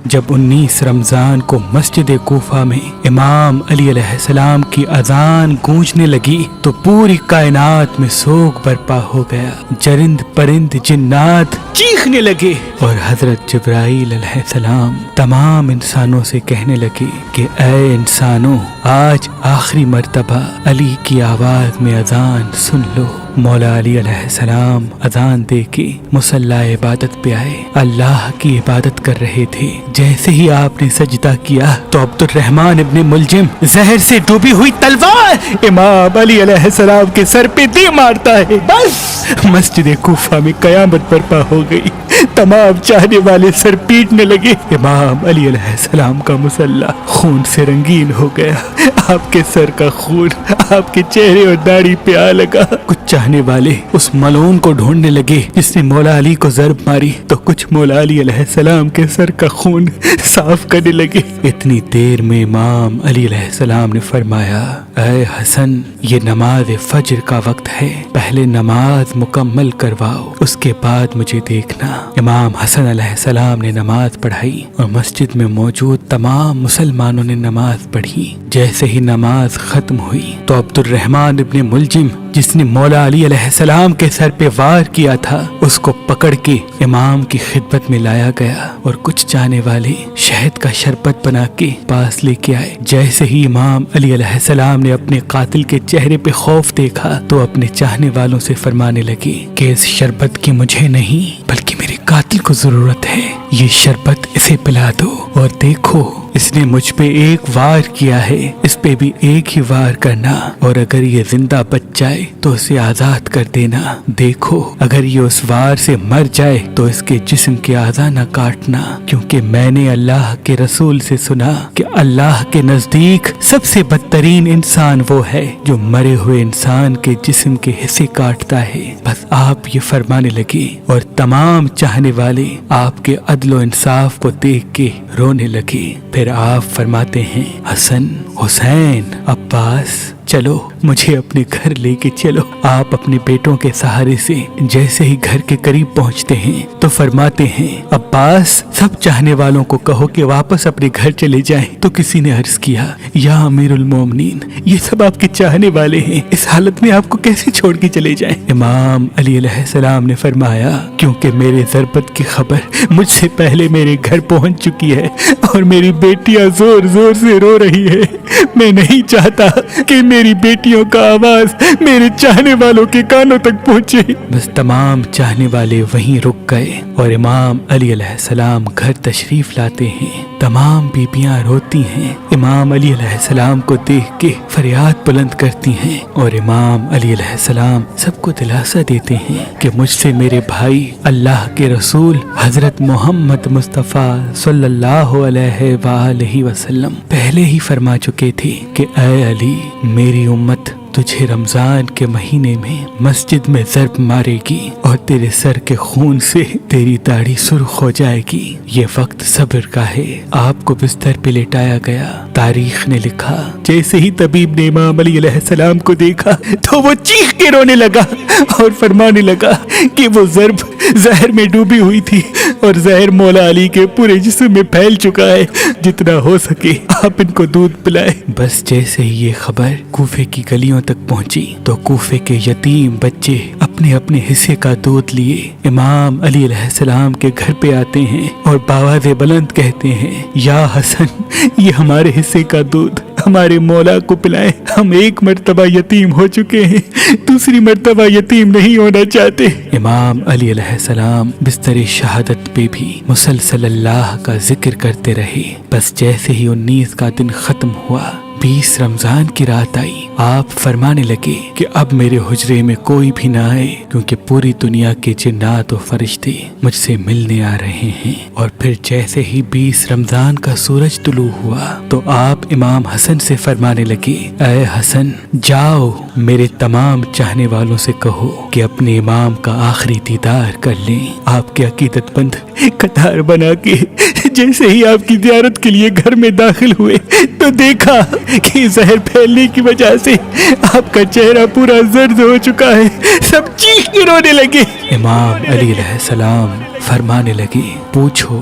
جب 19 رمضان کو مسجد کوفہ میں امام علی علیہ السلام کی اذان گونجنے لگی تو پوری کائنات میں سوگ برپا ہو گیا۔ چرند پرند جنات چیخنے لگے اور حضرت جبرائیل علیہ السلام تمام انسانوں سے کہنے لگے کہ اے انسانوں، آج آخری مرتبہ علی کی آواز میں اذان سن لو۔ مولا علی علیہ السلام اذان دے کے مصلی عبادت پہ آئے، اللہ کی عبادت کر رہے تھے۔ جیسے ہی آپ نے سجدہ کیا تو عبد الرحمن ابن ملجم زہر سے ڈوبی ہوئی تلوار امام علی علیہ السلام کے سر پہ دے مارتا ہے۔ بس مسجد کوفہ میں قیامت برپا ہو گئی۔ تمام چاہنے والے سر پیٹنے لگے۔ امام علی علیہ السلام کا مصلی خون سے رنگین ہو گیا۔ آپ کے سر کا خون آپ کے چہرے اور داڑھی پہ آ لگا۔ کچھ چاہنے والے اس ملعون کو ڈھونڈنے لگے جس نے مولا علی کو ضرب ماری، تو کچھ مولا علی علیہ السلام کے سر کا خون صاف کرنے لگے۔ اتنی دیر میں امام علی علیہ السلام نے فرمایا، اے حسن، یہ نماز فجر کا وقت ہے، پہلے نماز مکمل کرواؤ، اس کے بعد مجھے دیکھنا۔ امام حسن علیہ السلام نے نماز پڑھائی اور مسجد میں موجود تمام مسلمانوں نے نماز پڑھی۔ جیسے ہی نماز ختم ہوئی تو عبد الرحمن ابن ملجم، جس نے مولا علی علیہ السلام کے سر پہ وار کیا تھا، اس کو پکڑ کے امام کی خدمت میں لایا گیا اور کچھ چاہنے والے شہد کا شربت بنا کے پاس لے کے آئے۔ جیسے ہی امام علی علیہ السلام نے اپنے قاتل کے چہرے پہ خوف دیکھا تو اپنے چاہنے والوں سے فرمانے لگے کہ اس شربت کی مجھے نہیں بلکہ میرے قاتل کو ضرورت ہے، یہ شربت اسے پلا دو، اور دیکھو اس نے مجھ پہ ایک وار کیا ہے، اس پہ بھی ایک ہی وار کرنا، اور اگر یہ زندہ بچ جائے تو اسے آزاد کر دینا۔ دیکھو اگر یہ اس وار سے مر جائے تو اس کے جسم کے اعضاء نہ کاٹنا، کیونکہ میں نے اللہ کے رسول سے سنا کہ اللہ کے نزدیک سب سے بدترین انسان وہ ہے جو مرے ہوئے انسان کے جسم کے حصے کاٹتا ہے۔ بس آپ یہ فرمانے لگے اور تمام چاہنے والے آپ کے عدل و انصاف کو دیکھ کے رونے لگے۔ پھر آپ فرماتے ہیں، حسن، حسین، عباس، چلو مجھے اپنے گھر لے کے چلو۔ آپ اپنے بیٹوں کے سہارے سے جیسے ہی گھر کے قریب پہنچتے ہیں تو فرماتے ہیں، عباس، سب چاہنے والوں کو کہو کہ واپس اپنے گھر چلے جائیں۔ تو کسی نے عرض کیا، یا امیر المومنین، یہ سب آپ کے چاہنے والے ہیں، اس حالت میں آپ کو کیسے چھوڑ کے چلے جائیں؟ امام علی علیہ السلام نے فرمایا، کیونکہ میرے ضربت کی خبر مجھ سے پہلے میرے گھر پہنچ چکی ہے اور میری بیٹیاں زور زور سے رو رہی ہے۔ میں نہیں چاہتا کہ میری بیٹیوں کا آواز میرے چاہنے والوں کے کانوں تک پہنچے۔ بس تمام چاہنے والے وہیں رک گئے اور امام علی علیہ السلام گھر تشریف لاتے ہیں۔ تمام بیبیاں روتی ہیں، امام علی علیہ السلام کو دیکھ کے فریاد بلند کرتی ہیں، اور امام علی علیہ السلام سب کو دلاسا دیتے ہیں کہ مجھ سے میرے بھائی اللہ کے رسول حضرت محمد مصطفیٰ صلی اللہ علیہ وآلہ وسلم پہلے ہی فرما چکے تھے کہ اے علی، میری امت تجھے رمضان کے مہینے میں مسجد میں ضرب مارے گی اور تیرے سر کے خون سے تیری داڑھی سرخ ہو جائے گی۔ یہ وقت صبر کا ہے۔ آپ کو بستر پہ لٹایا گیا۔ تاریخ نے لکھا، جیسے ہی طبیب نے امام علی علیہ السلام کو دیکھا تو وہ چیخ کے رونے لگا اور فرمانے لگا کہ وہ ضرب زہر میں ڈوبی ہوئی تھی اور زہر مولا علی کے پورے جسم میں پھیل چکا ہے، جتنا ہو سکے آپ ان کو دودھ پلائے۔ بس جیسے ہی یہ خبر کوفے کی گلیوں تک پہنچی تو کوفے کے یتیم بچے اپنے اپنے حصے کا دودھ لیے امام علی علیہ السلام کے گھر پہ آتے ہیں اور بآواز بلند کہتے ہیں، یا حسن، یہ ہمارے حصے کا دودھ ہمارے مولا کو پلائیں، ہم ایک مرتبہ یتیم ہو چکے ہیں، دوسری مرتبہ یتیم نہیں ہونا چاہتے۔ امام علی علیہ السلام بستر شہادت پہ بھی مسلسل اللہ کا ذکر کرتے رہے۔ بس جیسے ہی 19 کا دن ختم ہوا، 20 رمضان کی رات آئی، آپ فرمانے لگے کہ اب میرے حجرے میں کوئی بھی نہ آئے، کیونکہ پوری دنیا کے جنات و فرشتے مجھ سے ملنے آ رہے ہیں۔ اور پھر جیسے ہی 20 رمضان کا سورج طلوع ہوا تو آپ امام حسن سے فرمانے لگے، اے حسن، جاؤ میرے تمام چاہنے والوں سے کہو کہ اپنے امام کا آخری دیدار کر لیں۔ آپ کے عقیدت مند قطار بنا کے جیسے ہی آپ کی زیارت کے لیے گھر میں داخل ہوئے تو دیکھا کہ زہر پھیلنے کی وجہ سے آپ کا چہرہ پورا زرد ہو چکا ہے۔ سب چیخ کے رونے لگے۔ امام علی علیہ السلام فرمانے لگے، پوچھو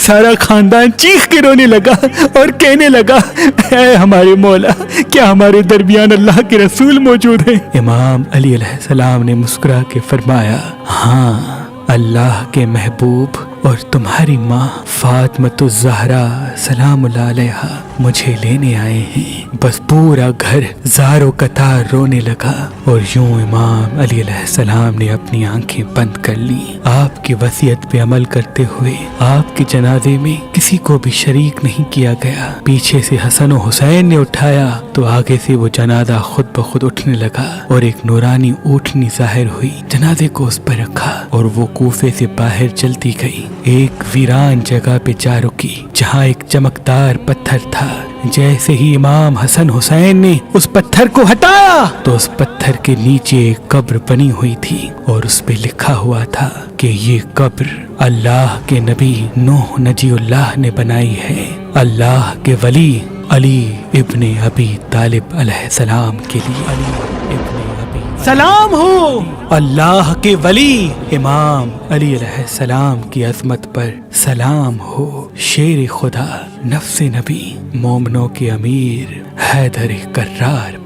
سارا خاندان چیخ کے رونے لگا اور کہنے لگا اے ہمارے مولا، کیا ہمارے درمیان اللہ کے رسول موجود ہیں؟ امام علی علیہ السلام نے مسکرا کے فرمایا، ہاں، اللہ کے محبوب اور تمہاری ماں فاطمۃ الزہرا سلام اللہ علیہا مجھے لینے آئے ہیں۔ بس پورا گھر زار و قطار رونے لگا اور یوں امام علی علیہ السلام نے اپنی آنکھیں بند کر لی۔ آپ کی وصیت پہ عمل کرتے ہوئے آپ کے جنازے میں کسی کو بھی شریک نہیں کیا گیا۔ پیچھے سے حسن و حسین نے اٹھایا تو آگے سے وہ جنازہ خود بخود اٹھنے لگا اور ایک نورانی اونٹنی ظاہر ہوئی، جنازے کو اس پر رکھا اور وہ کوفے سے باہر چلتی گئی۔ ایک ویران جگہ پہ جا رکی جہاں ایک چمکدار پتھر تھا۔ جیسے ہی امام حسن حسین نے اس پتھر کو ہٹایا تو اس پتھر کے نیچے ایک قبر بنی ہوئی تھی اور اس پہ لکھا ہوا تھا کہ یہ قبر اللہ کے نبی نوح نجی اللہ نے بنائی ہے، اللہ کے ولی علی ابن ابی طالب علیہ السلام کے لیے۔ علی ابن ابی سلام ہو اللہ کے ولی امام علی علیہ السلام کی عظمت پر سلام ہو، شیر خدا نفس نبی مومنوں کے امیر حیدر کرار